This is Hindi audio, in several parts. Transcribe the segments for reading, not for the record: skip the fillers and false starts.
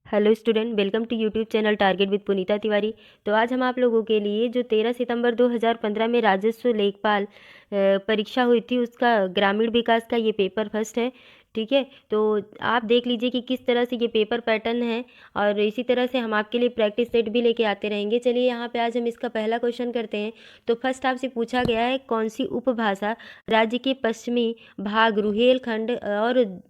Hello student, welcome to YouTube channel target with Punita Tiwari. तो आज हम आप लोगों के लिए जो 13 सितंबर 2015 में राजस्व लेखपाल परीक्षा हुई थी उसका ग्रामीण विकास का ये पेपर फर्स्ट है। ठीक है, तो आप देख लीजिए कि किस तरह से ये पेपर पैटर्न है और इसी तरह से हम आपके लिए प्रैक्टिस सेट भी लेके आते रहेंगे। चलिए यहाँ पे आज हम इसका पहला क्वेश्चन करते हैं। तो फर्स्ट आपसे पूछा गया है, कौन सी उपभाषा राज्य के पश्चिमी भाग रुहेलखंड और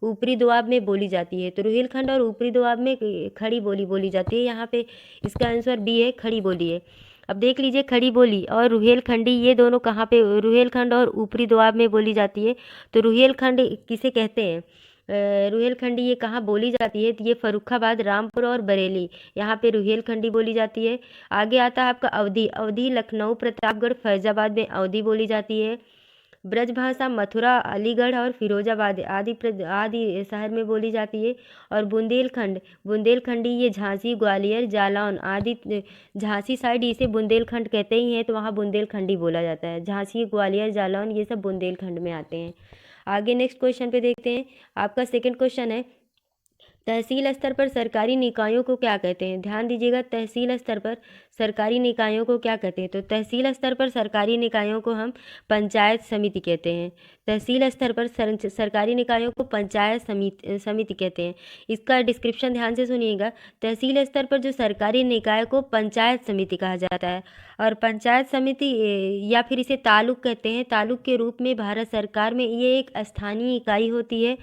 ऊपरी दोआब में बोली जाती है। तो रुहेलखंड और ऊपरी दोआब में खड़ी बोली बोली जाती है। यहाँ पे इसका आंसर बी है, खड़ी बोली है। अब देख लीजिए, खड़ी बोली और रुहेलखंडी ये दोनों कहाँ पे, रुहेलखंड और ऊपरी दोआब में बोली जाती है। तो रुहेलखंड किसे कहते हैं, रुहेलखंडी ये कहाँ बोली जाती है, तो ये फर्रुखाबाद, रामपुर और बरेली, यहाँ पे रुहेलखंडी बोली जाती है। आगे आता है आपका अवधी। अवधी लखनऊ, प्रतापगढ़, फैजाबाद में अवधी बोली जाती है। ब्रजभाषा मथुरा, अलीगढ़ और फिरोजाबाद आदि शहर में बोली जाती है। और बुंदेलखंड, बुंदेलखंडी ये झांसी, ग्वालियर, जालौन आदि, झांसी साइड इसे बुंदेलखंड कहते ही हैं, तो वहाँ बुंदेलखंडी बोला जाता है। झांसी, ग्वालियर, जालौन ये सब बुंदेलखंड में आते हैं। आगे नेक्स्ट क्वेश्चन पे देखते हैं। आपका सेकंड क्वेश्चन है, तहसील स्तर पर सरकारी निकायों को क्या कहते हैं। ध्यान दीजिएगा, तहसील स्तर पर सरकारी निकायों को क्या कहते हैं। तो तहसील स्तर पर सरकारी निकायों को हम पंचायत समिति कहते हैं। तहसील स्तर पर सरकारी निकायों को पंचायत समिति कहते हैं। इसका डिस्क्रिप्शन ध्यान से सुनिएगा। तहसील स्तर पर जो सरकारी निकाय को पंचायत समिति कहा जाता है, और पंचायत समिति या फिर इसे तालुक कहते हैं। तालुक के रूप में भारत सरकार में ये एक स्थानीय इकाई होती है।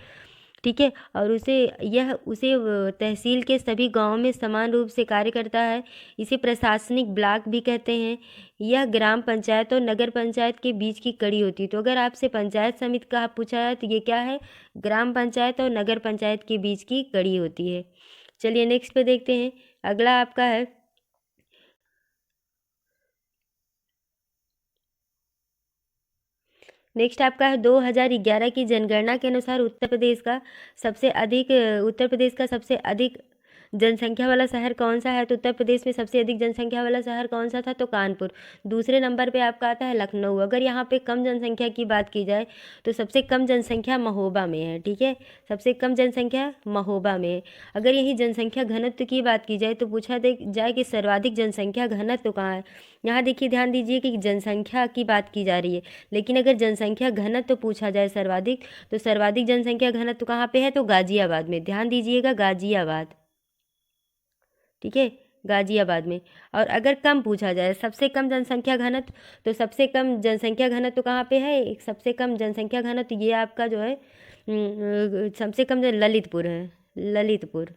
ठीक है, और उसे तहसील के सभी गांवों में समान रूप से कार्य करता है। इसे प्रशासनिक ब्लॉक भी कहते हैं। यह ग्राम पंचायत और नगर पंचायत के बीच की कड़ी होती है। तो अगर आपसे पंचायत समिति का पूछा है तो ये क्या है, ग्राम पंचायत और नगर पंचायत के बीच की कड़ी होती है। चलिए नेक्स्ट पे देखते हैं। अगला आपका है, नेक्स्ट आपका है 2011 की जनगणना के अनुसार उत्तर प्रदेश का सबसे अधिक जनसंख्या वाला शहर कौन सा है। तो उत्तर प्रदेश में सबसे अधिक जनसंख्या वाला शहर कौन सा था, तो कानपुर। दूसरे नंबर पे आपका आता है लखनऊ। अगर यहाँ पे कम जनसंख्या की बात की जाए तो सबसे कम जनसंख्या महोबा में है। ठीक है, सबसे कम जनसंख्या महोबा में है। अगर यही जनसंख्या घनत्व की बात की जाए तो पूछा जाए कि सर्वाधिक जनसंख्या घनत्व कहाँ है। यहाँ देखिए, ध्यान दीजिए कि जनसंख्या की बात की जा रही है, लेकिन अगर जनसंख्या घनत्व पूछा जाए सर्वाधिक, तो सर्वाधिक जनसंख्या घनत्व कहाँ पे है, तो गाजियाबाद में। ध्यान दीजिएगा, गाजियाबाद। ठीक है, गाजियाबाद में। और अगर कम पूछा जाए, सबसे कम जनसंख्या घनत्व, तो सबसे कम जनसंख्या घनत्व कहाँ पे है, एक सबसे कम जनसंख्या घनत्व ये आपका जो है सबसे कम ललितपुर है, ललितपुर।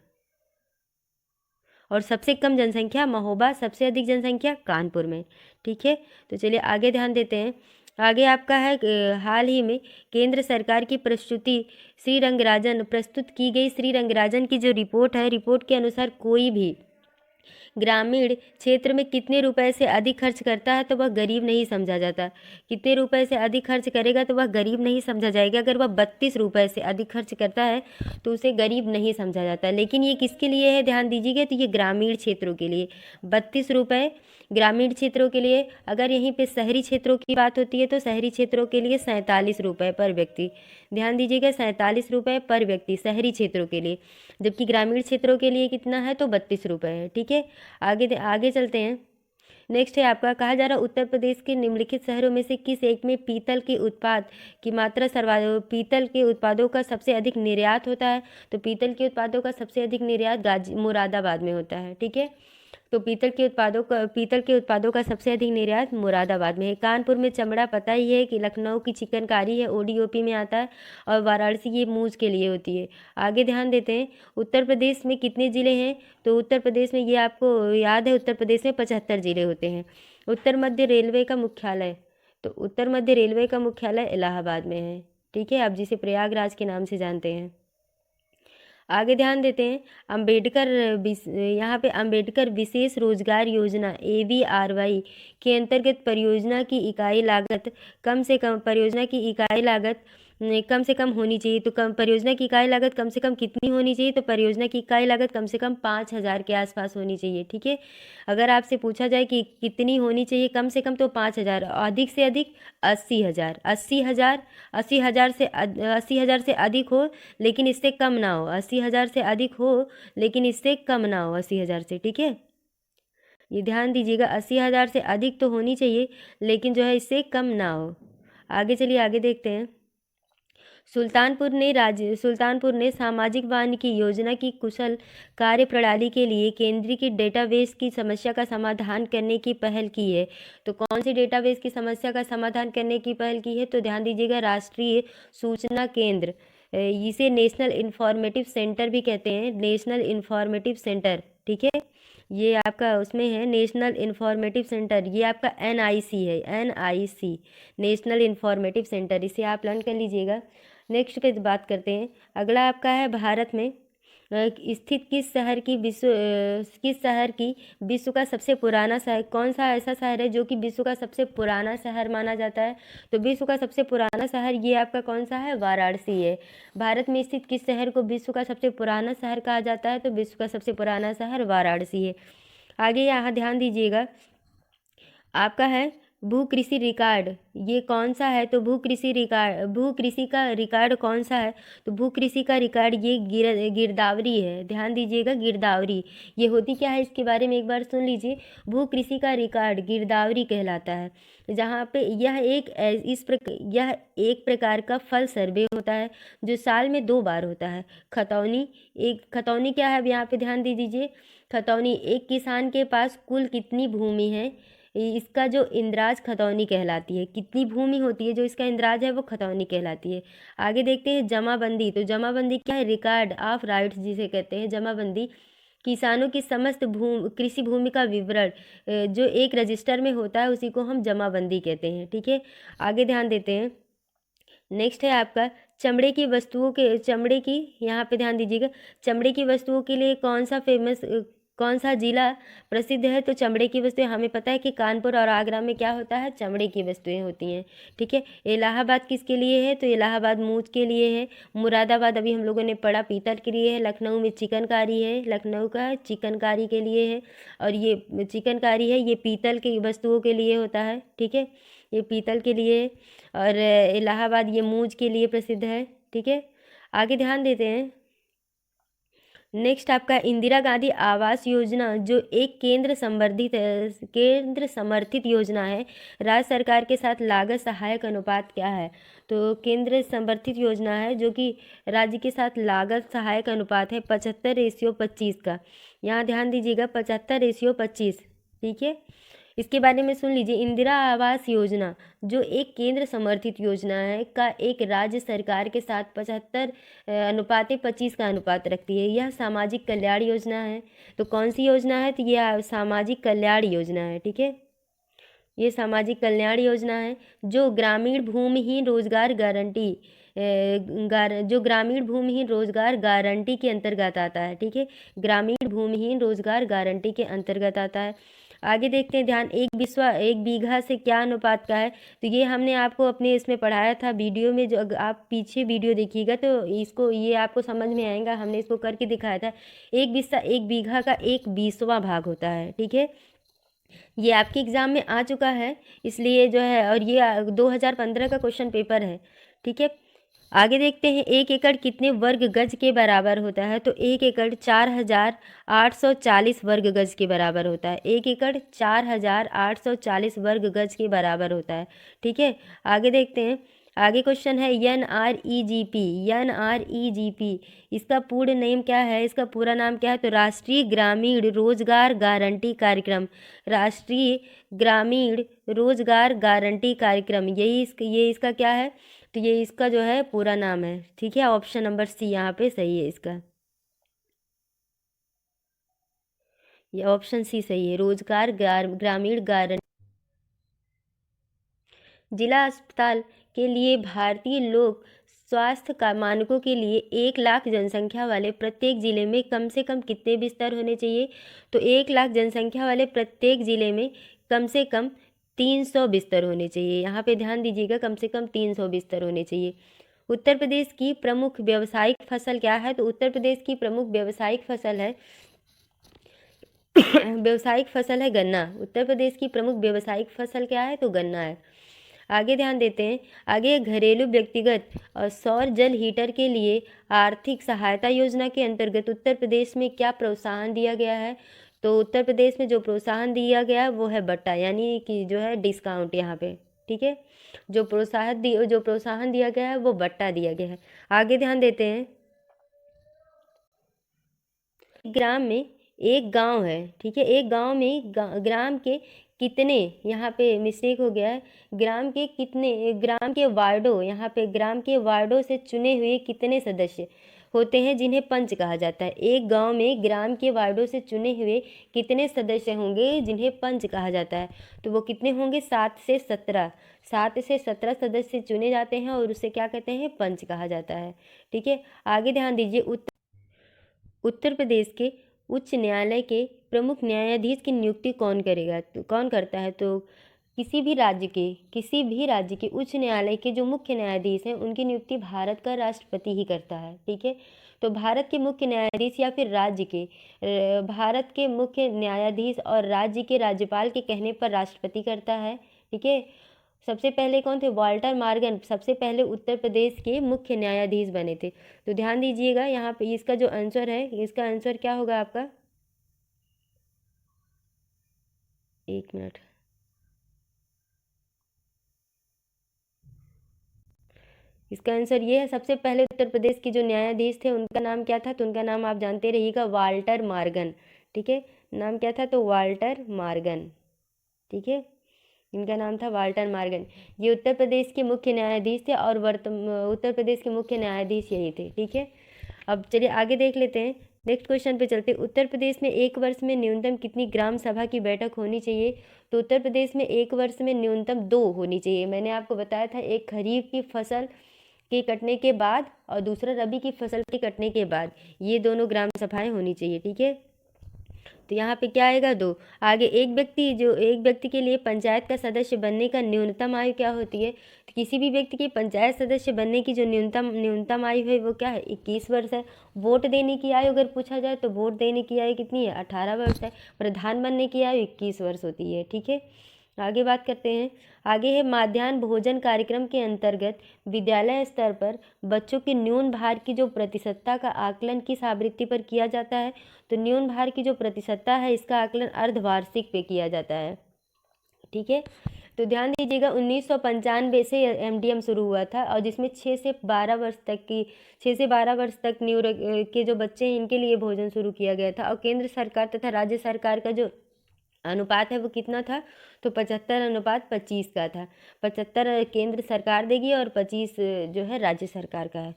और सबसे कम जनसंख्या महोबा, सबसे अधिक जनसंख्या कानपुर में। ठीक है, तो चलिए आगे ध्यान देते हैं। आगे आपका है, हाल ही में केंद्र सरकार की प्रस्तुत की गई श्री रंगराजन की जो रिपोर्ट है, रिपोर्ट के अनुसार कोई भी ग्रामीण क्षेत्र में कितने रुपए से अधिक खर्च करता है तो वह गरीब नहीं समझा जाता। कितने रुपए से अधिक खर्च करेगा तो वह गरीब नहीं समझा जाएगा। अगर वह 32 रुपए से अधिक खर्च करता है तो उसे गरीब नहीं समझा जाता। लेकिन ये किसके लिए है, ध्यान दीजिएगा, तो ये ग्रामीण क्षेत्रों के लिए 32 रुपये ग्रामीण क्षेत्रों के लिए। अगर यहीं पे शहरी क्षेत्रों की बात होती है तो शहरी क्षेत्रों के लिए 47 रुपये पर व्यक्ति। ध्यान दीजिएगा, 47 रुपये पर व्यक्ति शहरी क्षेत्रों के लिए, जबकि ग्रामीण क्षेत्रों के लिए कितना है, तो 32 रुपये है। ठीक है, आगे आगे चलते हैं। नेक्स्ट है आपका, कहा जा रहा उत्तर प्रदेश के निम्नलिखित शहरों में से किस एक में पीतल के उत्पाद की मात्रा पीतल के उत्पादों का सबसे अधिक निर्यात होता है। तो पीतल के उत्पादों का सबसे अधिक निर्यात मुरादाबाद में होता है। ठीक है, तो पीतल के उत्पादों का सबसे अधिक निर्यात मुरादाबाद में है। कानपुर में चमड़ा पता ही है कि लखनऊ की चिकनकारी है, ओडीओपी में आता है, और वाराणसी ये मूज के लिए होती है। आगे ध्यान देते हैं, उत्तर प्रदेश में कितने ज़िले हैं। तो उत्तर प्रदेश में ये आपको याद है, उत्तर प्रदेश में 75 ज़िले होते हैं। उत्तर मध्य रेलवे का मुख्यालय, तो उत्तर मध्य रेलवे का मुख्यालय इलाहाबाद में है। ठीक है, आप जिसे प्रयागराज के नाम से जानते हैं। आगे ध्यान देते हैं, यहाँ पे अंबेडकर विशेष रोजगार योजना AVRY के अंतर्गत परियोजना की इकाई लागत कम से कम होनी चाहिए। तो कम परियोजना की इकाई लागत कम से कम कितनी होनी चाहिए? तो परियोजना की इकाई लागत कम से कम 5,000 के आसपास होनी चाहिए। ठीक है, अगर आपसे पूछा जाए कि कितनी होनी चाहिए कम से कम, तो 5,000। अधिक से अधिक 80,000। 80,000, 80,000 से अधिक हो लेकिन इससे कम ना हो। 80,000 से अधिक हो लेकिन इससे कम ना हो 80,000 से। ठीक है, ये ध्यान दीजिएगा, 80,000 से अधिक तो होनी चाहिए लेकिन जो है इससे कम ना हो। आगे चलिए, आगे देखते हैं। सुल्तानपुर ने सामाजिक वानिकी योजना की कुशल कार्य प्रणाली के लिए केंद्रीकृत डेटाबेस की समस्या का समाधान करने की पहल की है। तो कौन सी डेटाबेस की समस्या का समाधान करने की पहल की है? तो ध्यान दीजिएगा, राष्ट्रीय सूचना केंद्र, इसे नेशनल इंफॉर्मेटिव सेंटर भी कहते हैं, नेशनल इंफॉर्मेटिव सेंटर। ठीक है, ये आपका उसमें है नेशनल इंफॉर्मेटिव सेंटर, ये आपका NIC है, NIC, नेशनल इंफॉर्मेटिव सेंटर, इसे आप लर्न कर लीजिएगा। नेक्स्ट पे बात करते हैं। अगला आपका है, भारत में स्थित किस शहर की विश्व का सबसे पुराना शहर? कौन सा ऐसा शहर है जो कि विश्व का सबसे पुराना शहर माना जाता है? तो विश्व का सबसे पुराना शहर ये आपका कौन सा है? वाराणसी है। भारत में स्थित किस शहर को विश्व का सबसे पुराना शहर कहा जाता है? तो विश्व का सबसे पुराना शहर वाराणसी है। आगे यहाँ ध्यान दीजिएगा, आपका है भू कृषि रिकॉर्ड, ये कौन सा है? तो भू कृषि का रिकॉर्ड कौन सा है? तो भू कृषि का रिकॉर्ड ये गिरदावरी है। ध्यान दीजिएगा, गिरदावरी ये होती क्या है, इसके बारे में एक बार सुन लीजिए। भू कृषि का रिकॉर्ड गिरदावरी कहलाता है, जहाँ पे यह एक प्रकार का फल सर्वे होता है जो साल में 2 बार होता है। खतौनी क्या है? अब यहाँ पे ध्यान दे दीजिए, खतौनी एक किसान के पास कुल कितनी भूमि है, इसका जो इंद्राज खतौनी कहलाती है। कितनी भूमि होती है जो इसका इंद्राज है वो खतौनी कहलाती है। आगे देखते हैं जमाबंदी। तो जमाबंदी क्या है? रिकॉर्ड ऑफ राइट्स जिसे कहते हैं जमाबंदी। किसानों की समस्त कृषि भूमि का विवरण जो एक रजिस्टर में होता है उसी को हम जमाबंदी कहते हैं। ठीक है, आगे ध्यान देते हैं। नेक्स्ट है आपका चमड़े की, यहाँ पे ध्यान दीजिएगा, चमड़े की वस्तुओं के लिए कौन सा जिला प्रसिद्ध है? तो चमड़े की वस्तुएं हमें पता है कि कानपुर और आगरा में क्या होता है? चमड़े की वस्तुएं होती हैं। ठीक है, इलाहाबाद किसके लिए है? तो इलाहाबाद मूंछ के लिए है। मुरादाबाद अभी हम लोगों ने पढ़ा, पीतल के लिए है। लखनऊ में चिकनकारी है, लखनऊ का चिकनकारी के लिए है, और ये चिकनकारी है ये पीतल की वस्तुओं के लिए होता है। ठीक है, ये पीतल के लिए है, और इलाहाबाद ये मूंछ के लिए प्रसिद्ध है। ठीक है, आगे ध्यान देते हैं। नेक्स्ट आपका इंदिरा गांधी आवास योजना, जो एक केंद्र समर्थित योजना है, राज्य सरकार के साथ लागत सहायक अनुपात क्या है? तो केंद्र समर्थित योजना है जो कि राज्य के साथ लागत सहायक अनुपात है 75:25 का। यहाँ ध्यान दीजिएगा, 75:25। ठीक है, इसके बारे में सुन लीजिए। इंदिरा आवास योजना जो एक केंद्र समर्थित योजना है का एक राज्य सरकार के साथ 75:25 का अनुपात रखती है। यह सामाजिक कल्याण योजना है। तो कौन सी योजना है? तो यह सामाजिक कल्याण योजना है। ठीक है, ये सामाजिक कल्याण योजना है जो ग्रामीण भूमिहीन रोजगार गारंटी के अंतर्गत आता है। ठीक है, ग्रामीण भूमिहीन रोजगार गारंटी के अंतर्गत आता है। आगे देखते हैं ध्यान, एक बीघा से क्या अनुपात का है? तो ये हमने आपको अपने इसमें पढ़ाया था वीडियो में, जो आप पीछे वीडियो देखिएगा तो इसको ये आपको समझ में आएगा। हमने इसको करके दिखाया था। एक बीघा का 1/20वां भाग होता है। ठीक है, ये आपके एग्जाम में आ चुका है इसलिए जो है, और ये 2015 का क्वेश्चन पेपर है। ठीक है, आगे देखते हैं, 1 एकड़ कितने वर्ग गज के बराबर होता है? तो 1 एकड़ 4,840 वर्ग गज के बराबर होता है। 1 एकड़ 4,840 वर्ग गज के बराबर होता है। ठीक है, आगे देखते हैं। आगे क्वेश्चन है NREGP, इसका पूर्ण नेम क्या है? इसका पूरा नाम क्या है? तो राष्ट्रीय ग्रामीण रोजगार गारंटी कार्यक्रम। राष्ट्रीय ग्रामीण रोजगार गारंटी कार्यक्रम, ये इसका क्या है? तो ये इसका जो है पूरा नाम है। ठीक है, ऑप्शन नंबर सी यहाँ पे सही है इसका, ये ऑप्शन सी सही है, रोजगार ग्रामीण गारंटी। जिला अस्पताल के लिए भारतीय लोक स्वास्थ्य का मानकों के लिए 1 लाख जनसंख्या वाले प्रत्येक जिले में कम से कम कितने बिस्तर होने चाहिए? तो 1 लाख जनसंख्या वाले प्रत्येक जिले में कम से कम 300 बिस्तर होने चाहिए। यहाँ पे ध्यान दीजिएगा, कम से कम 300 बिस्तर होने चाहिए। उत्तर प्रदेश की प्रमुख व्यावसायिक फसल क्या है? तो उत्तर प्रदेश की प्रमुख व्यावसायिक फसल है व्यावसायिक फसल है गन्ना। उत्तर प्रदेश की प्रमुख व्यावसायिक फसल क्या है? तो गन्ना है। आगे ध्यान देते हैं। आगे घरेलू व्यक्तिगत और सौर जल हीटर के लिए आर्थिक सहायता योजना के अंतर्गत उत्तर प्रदेश में क्या प्रोत्साहन दिया गया है? तो उत्तर प्रदेश में जो प्रोत्साहन दिया गया है वो है बट्टा, यानी कि जो है डिस्काउंट यहाँ पे। ठीक है, जो प्रोत्साहन दिया गया है वो बट्टा दिया गया है। आगे ध्यान देते हैं। ग्राम में एक गांव है, ठीक है, एक गांव में ग्राम के कितने, यहाँ पे मिस्टेक हो गया है, ग्राम के वार्डों, यहाँ पे ग्राम के वार्डों से चुने हुए कितने सदस्य होते हैं जिन्हें पंच कहा जाता है? एक गांव में ग्राम के वार्डों से चुने हुए कितने सदस्य होंगे जिन्हें पंच कहा जाता है? तो वो कितने होंगे? 7 से 17 सदस्य चुने जाते हैं और उसे क्या कहते हैं? पंच कहा जाता है। ठीक है, आगे ध्यान दीजिए। उत्तर प्रदेश के उच्च न्यायालय के प्रमुख न्यायाधीश की नियुक्ति कौन करेगा? तो कौन करता है? तो किसी भी राज्य के उच्च न्यायालय के जो मुख्य न्यायाधीश हैं उनकी नियुक्ति भारत का राष्ट्रपति ही करता है। ठीक है, तो भारत के मुख्य न्यायाधीश या फिर भारत के मुख्य न्यायाधीश और राज्य के राज्यपाल के कहने पर राष्ट्रपति करता है। ठीक है, सबसे पहले कौन थे? वाल्टर मॉर्गन सबसे पहले उत्तर प्रदेश के मुख्य न्यायाधीश बने थे। तो ध्यान दीजिएगा यहाँ पे इसका जो आंसर है, इसका आंसर क्या होगा आपका? एक मिनट, इसका आंसर ये है। सबसे पहले उत्तर प्रदेश के जो न्यायाधीश थे उनका नाम क्या था? तो उनका नाम आप जानते रहिएगा, वाल्टर मॉर्गन। ठीक है, नाम क्या था? तो वाल्टर मॉर्गन। ठीक है, इनका नाम था वाल्टर मॉर्गन। ये उत्तर प्रदेश के मुख्य न्यायाधीश थे और उत्तर प्रदेश के मुख्य न्यायाधीश यही थे। ठीक है, अब चलिए आगे देख लेते हैं। नेक्स्ट क्वेश्चन पे चलते हैं। उत्तर प्रदेश में एक वर्ष में न्यूनतम कितनी ग्राम सभा की बैठक होनी चाहिए? तो उत्तर प्रदेश में एक वर्ष में न्यूनतम 2 होनी चाहिए। मैंने आपको बताया था, एक खरीफ की फसल के कटने के बाद और दूसरा रबी की फसल के कटने के बाद, ये दोनों ग्राम सभाएं होनी चाहिए। ठीक है, तो यहाँ पे क्या आएगा? 2। आगे एक व्यक्ति के लिए पंचायत का सदस्य बनने का न्यूनतम आयु क्या होती है? तो किसी भी व्यक्ति की पंचायत सदस्य बनने की जो न्यूनतम आयु है वो क्या है? 21 वर्ष है। वोट देने की आयु अगर पूछा जाए तो वोट देने की आयु कितनी है? 18 वर्ष है। प्रधान बनने की आयु 21 वर्ष होती है। ठीक है, आगे बात करते हैं। आगे है माध्याह्न भोजन कार्यक्रम के अंतर्गत विद्यालय स्तर पर बच्चों के न्यून भार की जो प्रतिशतता का आकलन किस आवृत्ति पर किया जाता है? तो न्यून भार की जो प्रतिशतता है इसका आकलन अर्धवार्षिक पे किया जाता है। ठीक है, तो ध्यान दीजिएगा 1995 से एमडीएम शुरू हुआ था और जिसमें 6 से 12 वर्ष तक न्यूरो के जो बच्चे हैं इनके लिए भोजन शुरू किया गया था। और केंद्र सरकार तथा राज्य सरकार का जो अनुपात है वो कितना था? तो 75:25 का था। 75 केंद्र सरकार देगी और 25 जो है राज्य सरकार का है।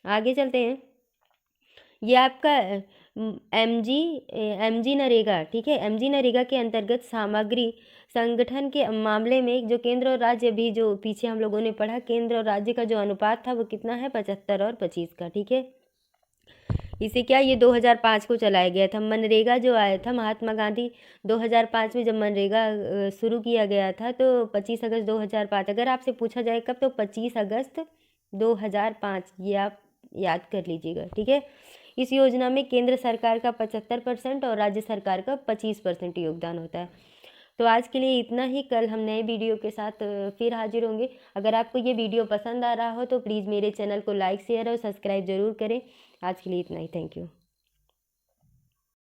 आगे चलते हैं। ये आपका एमजी नरेगा, ठीक है, एमजी नरेगा के अंतर्गत सामग्री संगठन के मामले में जो केंद्र और राज्य, भी जो पीछे हम लोगों ने पढ़ा, केंद्र और राज्य का जो अनुपात था वो कितना है? 75 और 25 का। ठीक है, इसे क्या, ये 2005 को चलाया गया था। मनरेगा जो आया था, महात्मा गांधी 2005 में जब मनरेगा शुरू किया गया था तो 25 अगस्त 2005, अगर आपसे पूछा जाए कब, तो 25 अगस्त 2005, ये आप याद कर लीजिएगा। ठीक है, इस योजना में केंद्र सरकार का 75% और राज्य सरकार का 25% योगदान होता है। तो आज के लिए इतना ही। कल हम नए वीडियो के साथ फिर हाजिर होंगे। अगर आपको ये वीडियो पसंद आ रहा हो तो प्लीज़ मेरे चैनल को लाइक, शेयर और सब्सक्राइब जरूर करें। आज के लिए इतना ही। Thank you.